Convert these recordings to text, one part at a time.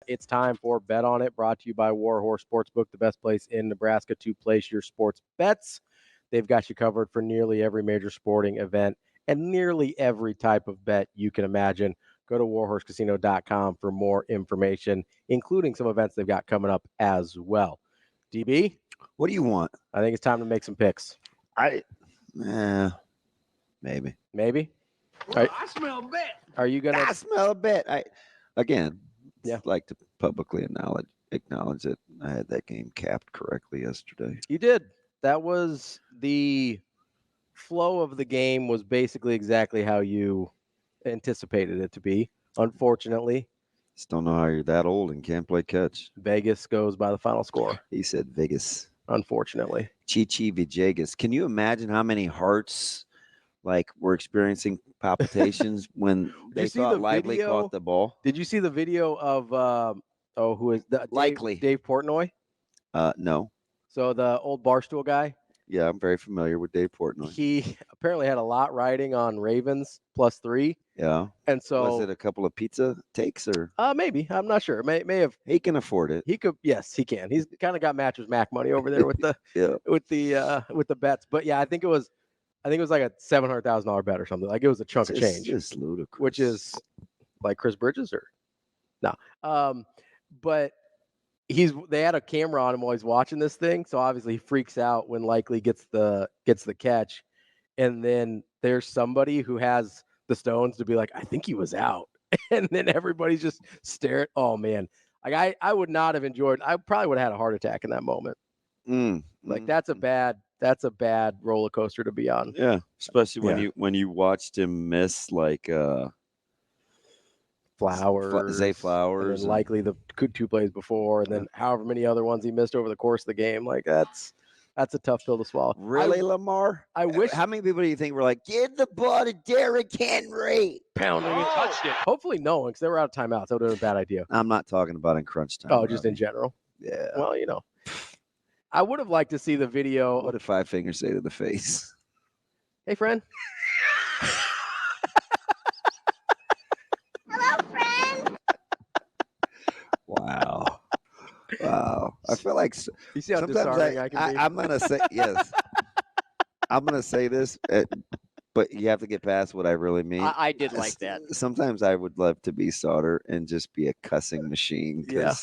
It's time for Bet On It, brought to you by Warhorse Sportsbook, the best place in Nebraska to place your sports bets. They've got you covered for nearly every major sporting event and nearly every type of bet you can imagine. Go to warhorsecasino.com for more information, including some events they've got coming up as well. DB? What do you want? I think it's time to make some picks. Maybe. Maybe? I smell a bet. Are you going to? I smell a bet. Yeah. Like to publicly acknowledge that I had that game capped correctly yesterday. You did. That was the flow of the game was basically exactly how you anticipated it to be. Unfortunately, Just don't know how you're that old and can't play catch. Vegas goes by the final score. He said Vegas. Unfortunately. Chichi Vijegas. Can you imagine how many hearts were experiencing palpitations when they thought Lively caught the ball? Did you see the video of who is that? Likely. Dave Portnoy? No. So the old Barstool guy? Yeah, I'm very familiar with Dave Portnoy. He apparently had a lot riding on Ravens +3. Yeah. And so was it a couple of pizza takes or? Maybe. I'm not sure. May have. He can afford it. He could. Yes, he can. He's kind of got Mattress Mac money over there with the with the bets. But yeah, I think it was like a $700,000 bet or something. Like it was a chunk of change. It's ludicrous. Which is like Chris Bridges or no. But they had a camera on him while he's watching this thing, so obviously he freaks out when Likely gets the catch, and then there's somebody who has the stones to be like, I think he was out, and then everybody's just staring. Oh man, like I would not have enjoyed. I probably would have had a heart attack in that moment. That's a bad roller coaster to be on. Yeah, especially when you watched him miss Flowers, Zay Flowers, and Likely the 2 plays before, and then however many other ones he missed over the course of the game. Like that's a tough pill to swallow. Really, Lamar? I wish. How many people do you think were like, give the ball to Derrick Henry? Pounding it. Touched it. Hopefully no one, because they were out of timeouts. That would have been a bad idea. I'm not talking about in crunch time. Oh, just in general. Yeah. Well, I would have liked to see the video. What did Five Fingers say to the face? Hey, friend. Wow. I feel like you see how disarming I can be? I'm going to say, yes. I'm going to say this, but you have to get past what I really mean. I did like that. Sometimes I would love to be Sauter and just be a cussing machine. Yeah.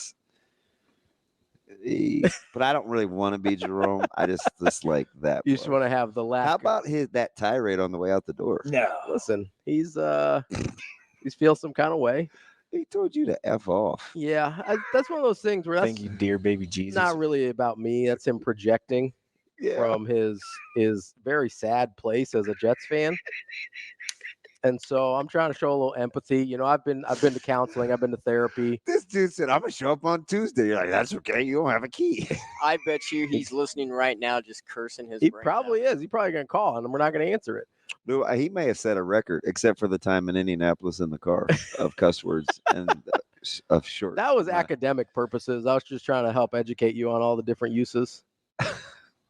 But I don't really want to be Jerome. I just like that. You just want to have the last. How about that tirade on the way out the door? No. Listen, he's feels some kind of way. He told you to F off. Yeah, that's one of those things where Thank you, dear baby Jesus. Not really about me. That's him projecting from his very sad place as a Jets fan. And so I'm trying to show a little empathy. I've been to counseling. I've been to therapy. This dude said, I'm going to show up on Tuesday. You're like, that's okay. You don't have a key. I bet you he's listening right now just cursing his He brain probably out. is. He's probably going to call, and we're not going to answer it. No, he may have set a record, except for the time in Indianapolis in the car of cuss words and of short. That was academic purposes. I was just trying to help educate you on all the different uses.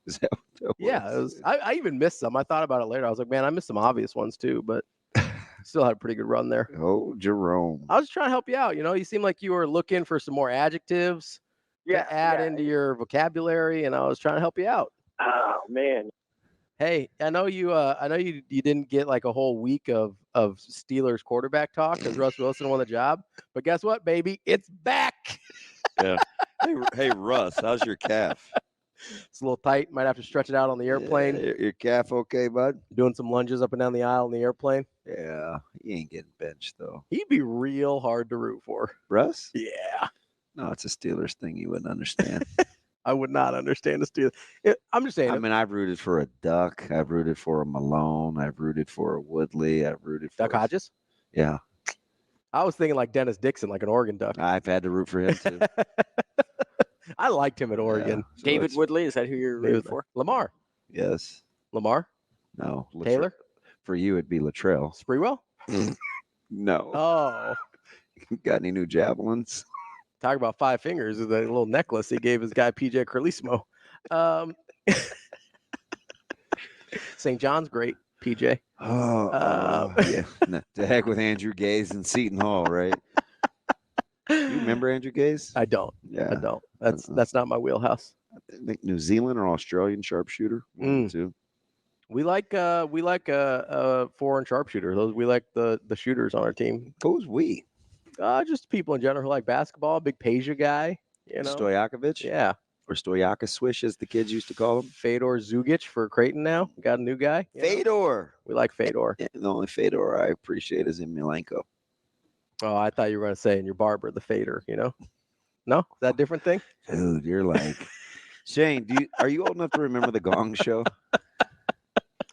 Is that what that was? Yeah, it was, I even missed some. I thought about it later. I was like, man, I missed some obvious ones too, but still had a pretty good run there. Oh, Jerome. I was just trying to help you out. You seem like you were looking for some more adjectives to add into your vocabulary, and I was trying to help you out. Oh man. Hey, I know you didn't get like a whole week of Steelers quarterback talk because Russ Wilson won the job, but guess what, baby? It's back. Yeah. Hey, Russ, how's your calf? It's a little tight. Might have to stretch it out on the airplane. Yeah, your calf okay, bud? Doing some lunges up and down the aisle in the airplane. Yeah, he ain't getting benched though. He'd be real hard to root for. Russ? Yeah. No, it's a Steelers thing you wouldn't understand. I would not understand the Steelers. I'm just saying. I mean, I've rooted for a Duck. I've rooted for a Malone. I've rooted for a Woodley. I've rooted for Duck Hodges? Yeah. I was thinking like Dennis Dixon, like an Oregon Duck. I've had to root for him too. I liked him at Oregon. Yeah, so David Woodley, is that who you're rooting for? Lamar. Yes. Lamar? No. Taylor? For you, it'd be Latrell. Spreewell? No. Oh. Got any new javelins? Talk about five fingers with a little necklace he gave his guy PJ Carlissimo. St. John's great, PJ. Yeah. No, to heck with Andrew Gaze and Seton Hall, right? You remember Andrew Gaze? I don't. Yeah. I don't. That's not my wheelhouse. I think New Zealand or Australian sharpshooter. One of the two. We like foreign sharpshooter. We like the shooters on our team. Who's we? Just people in general who like basketball. Big Peja guy. You know. Stojakovic? Yeah. Or Stojaka Swish, as the kids used to call him. Fedor Zugic for Creighton now. Got a new guy. Fedor. We like Fedor. Yeah, the only Fedor I appreciate is in Milenko. Oh, I thought you were going to say in your barber, the fader, No? Is that a different thing? Dude, you're like... Shane, are you old enough to remember the Gong Show?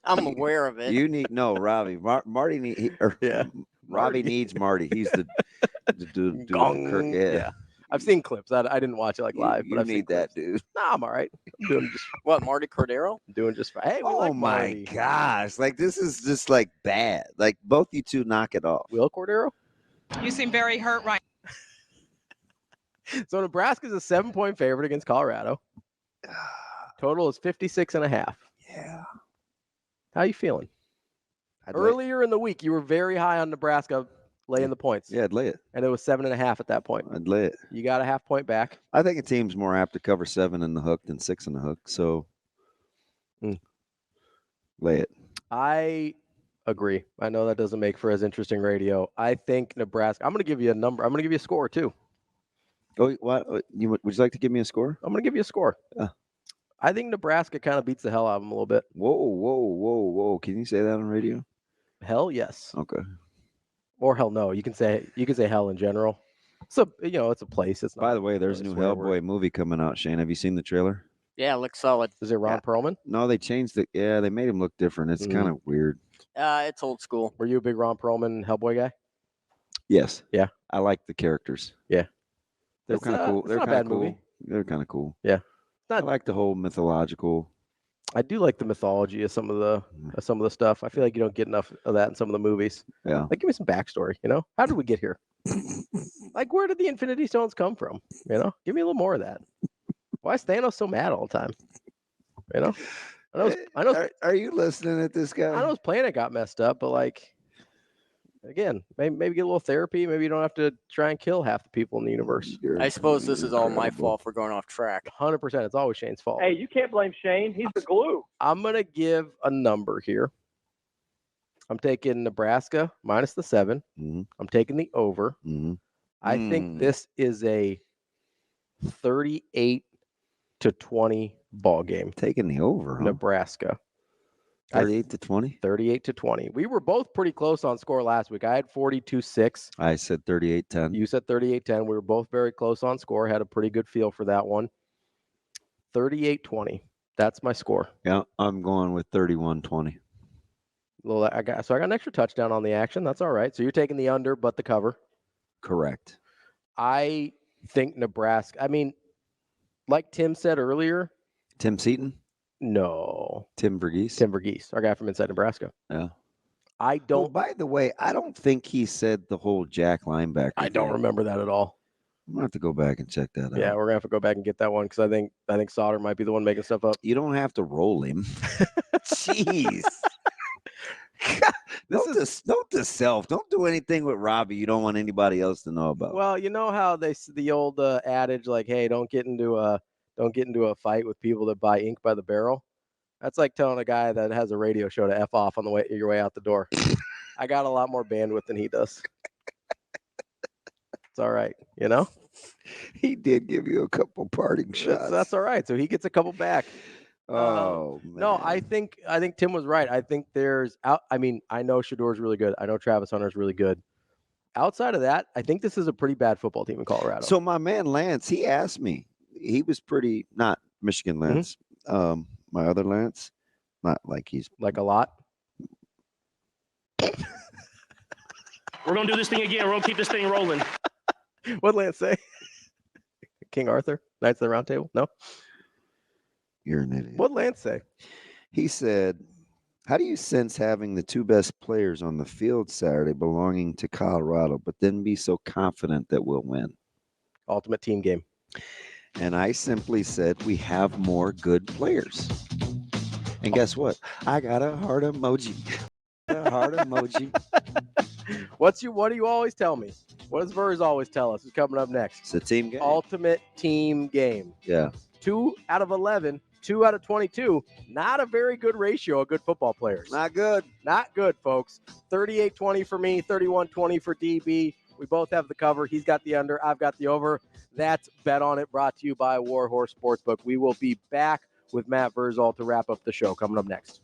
I'm aware of it. Ravi. Marty Ravi needs Marty. He's the Gong. Kirk. Yeah. I've seen clips. I didn't watch it live, but I've need seen that, clips. dude. Nah, I'm all right. I'm doing just What, Marty Cordero? doing just fine. Hey, we Oh like my Marty. gosh! Like this is just like bad. Like both you two knock it off. Will Cordero? You seem very hurt right So Nebraska's a 7-point favorite against Colorado. Total is 56.5. Yeah. How you feeling? Earlier in the week, you were very high on Nebraska laying the points. Yeah, I'd lay it. And it was 7.5 at that point. I'd lay it. You got a half point back. I think a team's more apt to cover 7 in the hook than 6 in the hook. So lay it. I agree. I know that doesn't make for as interesting radio. I think Nebraska. I'm going to give you a number. I'm going to give you a score too. Oh, what? Would you like to give me a score? I'm going to give you a score. I think Nebraska kind of beats the hell out of them a little bit. Whoa. Can you say that on radio? Hell yes. Okay. Or hell no. You can say hell in general. So it's a place. It's not. By the way, there's a new Hellboy movie coming out. Shane, have you seen the trailer? Yeah, it looks solid. Is it Ron Perlman? No, they changed it. Yeah, they made him look different. It's kind of weird. It's old school. Were you a big Ron Perlman Hellboy guy? Yes. Yeah. I like the characters. Yeah. They're kind of cool. It's They're not a kind bad of cool. movie. They're kind of cool. Yeah. I like the whole mythological. I do like the mythology of some of the stuff. I feel like you don't get enough of that in some of the movies. Yeah. Like, give me some backstory. How did we get here? Like, where did the Infinity Stones come from? Give me a little more of that. Why is Thanos so mad all the time? I know. Are you listening at this guy? I know his planet got messed up, but like, again, maybe get a little therapy. Maybe you don't have to try and kill half the people in the universe. I suppose this is all my fault for going off track. 100%. It's always Shane's fault. Hey, you can't blame Shane. He's the glue. I'm gonna give a number here. I'm taking Nebraska minus the 7. Mm-hmm. I'm taking the over. Mm-hmm. I think this is a 38-20 ball game. Taking the over, huh? Nebraska. 38-20? 38-20. We were both pretty close on score last week. I had 42-6. I said 38-10. You said 38-10. We were both very close on score. Had a pretty good feel for that one. 38-20. That's my score. Yeah, I'm going with 31-20. I got an extra touchdown on the action. That's all right. So you're taking the under, but the cover. Correct. I think Nebraska. I mean, like Tim said earlier. Tim Seaton? No. Tim Verghese? Tim Verghese, our guy from inside Nebraska. Yeah. I don't. Well, by the way, I don't think he said the whole Jack linebacker. I don't remember that at all. I'm gonna have to go back and check that out. Yeah, we're gonna have to go back and get that one because I think Sauter might be the one making stuff up. You don't have to roll him. Jeez. Note to self. Don't do anything with Ravi you don't want anybody else to know about. Well, you know how the old adage like, hey, don't get into a fight with people that buy ink by the barrel. That's like telling a guy that has a radio show to F off on your way out the door. I got a lot more bandwidth than he does. It's all right, He did give you a couple parting shots. That's all right. So he gets a couple back. Oh man. No, I think Tim was right. I think I know Shador's really good. I know Travis Hunter's really good. Outside of that, I think this is a pretty bad football team in Colorado. So my man Lance, he asked me. He was pretty not Michigan Lance. Mm-hmm. My other Lance, not like he's like a lot. We're gonna do this thing again. We're gonna keep this thing rolling. What'd Lance say? King Arthur, Knights of the Round Table? No. You're an idiot. What'd Lance say? He said, how do you sense having the two best players on the field Saturday belonging to Colorado, but then be so confident that we'll win? Ultimate team game. And I simply said, we have more good players. And guess what? I got a heart emoji. A heart emoji. What do you always tell me? What does Vers always tell us is coming up next? It's a team game. Ultimate team game. Yeah. 2 out of 11, 2 out of 22. Not a very good ratio of good football players. Not good. Not good, folks. 38-20 for me, 31-20 for DB. We both have the cover. He's got the under. I've got the over. That's Bet On It, brought to you by Warhorse Sportsbook. We will be back with Matt Verzal to wrap up the show coming up next.